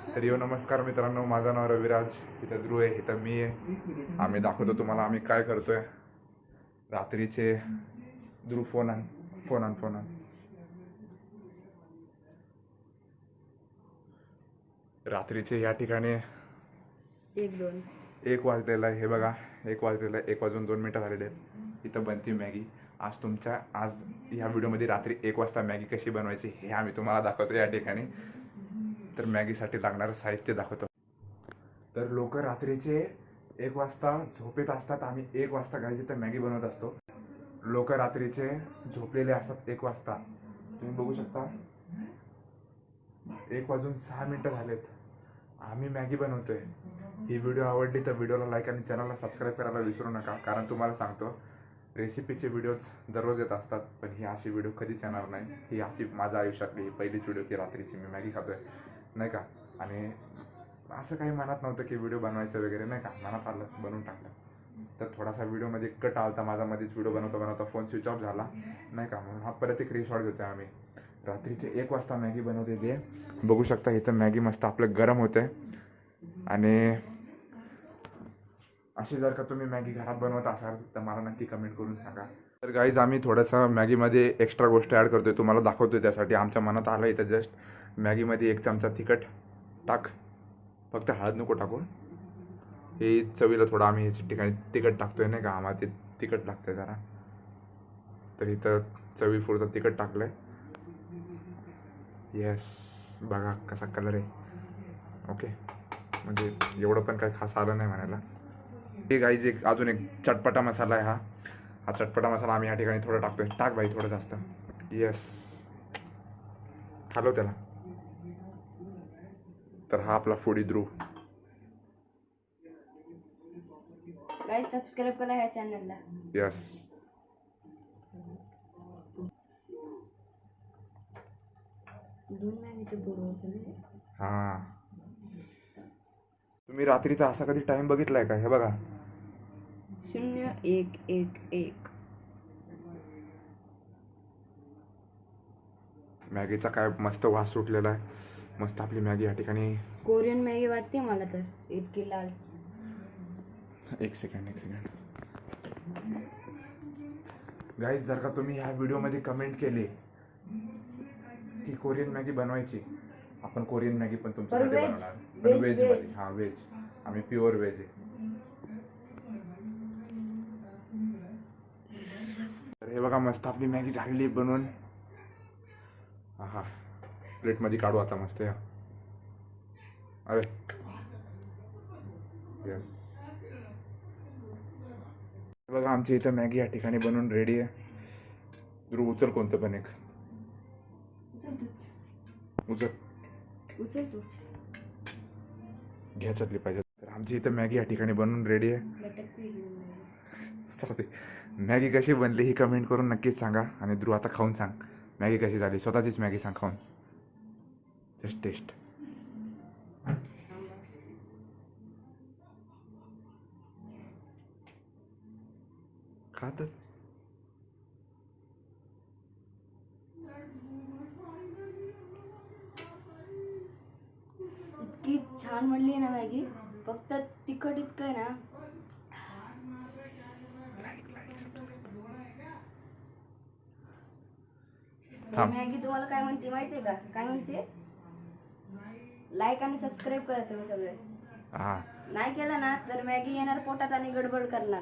तर नमस्कार मित्रांनो, माझं नाव रविराज. इथं ध्रुव आहे, इथं मी आहे. आम्ही दाखवतो तुम्हाला आम्ही काय करतोय रात्रीचे. ध्रुव फोन आण. रात्रीचे या ठिकाणी 1 वाजलेला आहे. हे बघा, 1 वाजलेला आहे. 1 वाजून 2 मिनटं झालेले आहेत. इथं बनती मॅगी. आज ह्या व्हिडिओमध्ये रात्री 1 वाजता मॅगी कशी बनवायची हे आम्ही तुम्हाला दाखवतो या ठिकाणी. तर मॅगीसाठी लागणारं साहित्य दाखवतो. तर लोक रात्रीचे 1 वाजता झोपेत असतात. आम्ही 1 वाजता घायची तर मॅगी बनवत असतो. लोक रात्रीचे झोपलेले असतात 1 वाजता. तुम्ही बघू शकता 1 वाजून 6 मिनटं झालेत. आम्ही मॅगी बनवतोय. ही व्हिडिओ आवडली तर व्हिडिओला लाईक आणि चॅनलला सबस्क्राईब करायला विसरू नका. कारण तुम्हाला सांगतो, रेसिपीचे व्हिडिओज दररोज येत असतात, पण ही अशी व्हिडिओ कधीच येणार नाही. ही अशी माझ्या आयुष्यातली ही पहिलीच व्हिडिओ की रात्रीची मी मॅगी खातोय, नाही का. आणि असं काही मनात नव्हतं की व्हिडिओ बनवायचं वगैरे, नाही का. मनात आलं, बनवून टाकलं. तर थोडासा व्हिडिओमध्ये कट आलता माझा मध्येच. व्हिडिओ बनवता फोन स्विच ऑफ झाला, नाही का. म्हणून हा परत एक रिशॉट घेतोय आम्ही. रात्रीचे 1 वाजता मॅगी बनवते. बघू शकता इथं मॅगी मस्त आपलं गरम होते. आणि अशी जर का तुम्ही मॅगी घरात बनवत असाल तर मला नक्की कमेंट करून सांगा. तर गाईज, आम्ही थोडंसं मॅगीमध्ये एक्स्ट्रा गोष्ट ॲड करतोय, तुम्हाला दाखवतोय. त्यासाठी आमच्या मनात आलं इथं जस्ट मॅगीमध्ये 1 चमचा तिखट टाक. फक्त हळद नको टाकू. हे चवीला थोडं आम्ही ह्याच्या ठिकाणी तिखट टाकतोय, नाही का. आम्हाला ते तिखट लागतंय जरा. तर इथं चवीपुरतं तिखट टाकलंय. येस, बघा कसा कलर आहे. ओके, म्हणजे एवढं पण काही खास आलं नाही म्हणायला. हे गाईज अजून एक चटपटा मसाला आहे. हा चटपटा मसाला आम्ही या ठिकाणी थोडा टाकतोय. टाक बाई थोडं जास्त. येस, हलव त्याला. तर हा आपला फूडी ध्रुव. गाइस, सबस्क्राइब करा ह्या चॅनलला. यस. हां, तुम्ही रात्रीचा असा कधी टाइम बघितलाय का? हे बघा 0111. मॅगीचा काय मस्त वास सुटलेला आहे. मस्त आपली मॅगी या ठिकाणी. कोरियन मॅगी वाटते मला तर, इतकी लाल. एक सेकंड. गाईज, जर का तुम्ही ह्या व्हिडिओमध्ये कमेंट केले की कोरियन मॅगी बनवायची, आपण कोरियन मॅगी पण तुमच्यासाठी बनवणार. पण व्हेज मध्ये. हां, व्हेज. आम्ही प्युअर व्हेज आहे. तर हे बघा, मस्त आपली मॅगी झालेली बनवून. हा, प्लेटमध्ये काढू आता मस्त. या अरे यस, बघा आमची इथं मॅगी या ठिकाणी बनवून रेडी आहे. ध्रुव उचल कोणतं पण एक. उचल तू घ्यायच्यातली पाहिजे. तर आमची इथं मॅगी या ठिकाणी बनवून रेडी आहे. चला, ते मॅगी कशी बनली ही कमेंट करून नक्कीच सांगा. आणि ध्रुव आता खाऊन सांग मॅगी कशी झाली. स्वतःचीच मॅगी सांग खाऊन. Just taste. खा तर. इतकी छान बनली ना मॅगी. फक्त तिखट इतकं आहे ना. मॅगी तुम्हाला काय म्हणते माहितीये का? काय म्हणते? लाईक आणि सबस्क्राईब करा तुम्ही सगळे. नाही केलं ना तर मॅगी येणार पोटात आणि गडबड करणार.